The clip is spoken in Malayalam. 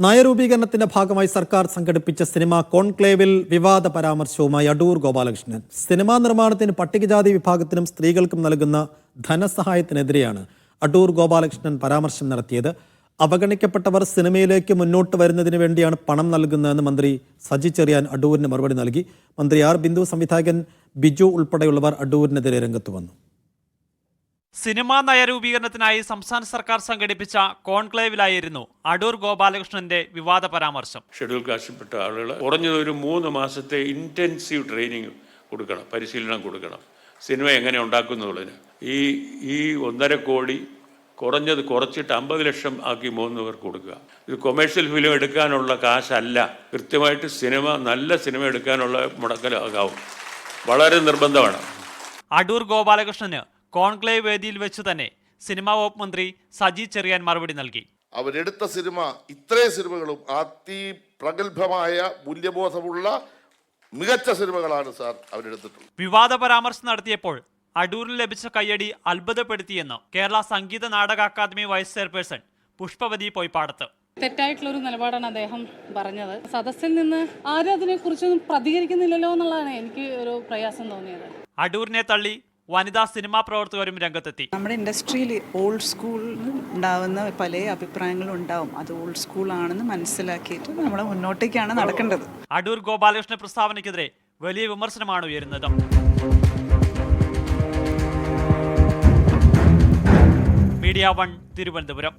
നയരൂപീകരണത്തിന്റെ ഭാഗമായി സർക്കാർ സംഘടിപ്പിച്ച സിനിമാ കോൺക്ലേവിൽ വിവാദ പരാമർശവുമായി അടൂർ ഗോപാലകൃഷ്ണൻ. സിനിമാ നിർമ്മാണത്തിന് പട്ടികജാതി വിഭാഗത്തിനും സ്ത്രീകൾക്കും നൽകുന്ന ധനസഹായത്തിനെതിരെയാണ് അടൂർ ഗോപാലകൃഷ്ണൻ പരാമർശം നടത്തിയത്. അവഗണിക്കപ്പെട്ടവർ സിനിമയിലേക്ക് മുന്നോട്ട് വരുന്നതിന് വേണ്ടിയാണ് പണം നൽകുന്നതെന്ന് മന്ത്രി സജി ചെറിയാൻ അടൂരിന് മറുപടി നൽകി. മന്ത്രി ആർ ബിന്ദു, സംവിധായകൻ ബിജു ഉൾപ്പെടെയുള്ളവർ അടൂരിനെതിരെ രംഗത്ത് വന്നു. സിനിമാ നയരൂപീകരണത്തിനായി സംസ്ഥാന സർക്കാർ സംഘടിപ്പിച്ച കോൺക്ലേവിലായിരുന്നു അടൂർ ഗോപാലകൃഷ്ണന്റെ വിവാദ പരാമർശം. ഷെഡ്യൂൾ കാസ്റ്റിൽപ്പെട്ട ആളുകൾ കുറഞ്ഞത് ഒരു 3 മാസത്തെ ഇന്റൻസീവ് ട്രെയിനിങ് കൊടുക്കണം, പരിശീലനം കൊടുക്കണം. സിനിമ എങ്ങനെ ഉണ്ടാക്കുന്നതിന് ഈ 1.5 കോടി കുറഞ്ഞത് കുറച്ചിട്ട് 50 ലക്ഷം ആക്കി 3 പേർക്ക് കൊടുക്കുക. ഇത് കൊമേഴ്ഷ്യൽ ഫിലിം എടുക്കാനുള്ള കാശല്ല, കൃത്യമായിട്ട് നല്ല സിനിമ എടുക്കാനുള്ള മുടക്കലാകാവും. വളരെ നിർബന്ധമാണ്. അടൂർ ഗോപാലകൃഷ്ണന് കോൺക്ലേവ് വേദിയിൽ വെച്ച് തന്നെ സിനിമാ വകുപ്പ് മന്ത്രി സജി ചെറിയാൻ മറുപടി നൽകി. അവരെടുത്ത സിനിമ ഇത്രയും സിനിമകളും പ്രഗത്ഭമായ മൂല്യബോധമുള്ള മികച്ച സിനിമകളാണ് സാർ അവരെടുത്തിട്ടുള്ളത്. വിവാദ പരാമർശം നടത്തിയപ്പോൾ അടൂരിൽ ലഭിച്ച കയ്യടി അത്ഭുതപ്പെടുത്തിയെന്ന് Kerala Sangeetha Nataka academy vice chairperson Pushpavathy Poypadath. തെറ്റായിട്ടുള്ളൊരു നിലപാടാണ് അദ്ദേഹം പറഞ്ഞത്. സദസ്സിൽ നിന്ന് ആരും അതിനെക്കുറിച്ചൊന്നും പ്രതികരിക്കുന്നില്ലല്ലോ എന്നുള്ളതാണ് എനിക്ക് ഒരു പ്രയാസം തോന്നിയത്. അടൂരിനെ തള്ളി വനിതാ സിനിമാ പ്രവർത്തകരും രംഗത്തെത്തി. നമ്മുടെ ഇൻഡസ്ട്രിയിൽ ഓൾഡ് സ്കൂളിൽ ഉണ്ടാവുന്ന പല അഭിപ്രായങ്ങളും ഉണ്ടാവും. അത് ഓൾഡ് സ്കൂളാണെന്ന് മനസ്സിലാക്കിയിട്ട് നമ്മൾ മുന്നോട്ടേക്കാണ് നടക്കേണ്ടത്. അടൂർ ഗോപാലകൃഷ്ണ പ്രസ്താവനയ്ക്കെതിരെ വലിയ വിമർശനമാണ് ഉയരുന്നത്. മീഡിയ 1 തിരുവനന്തപുരം.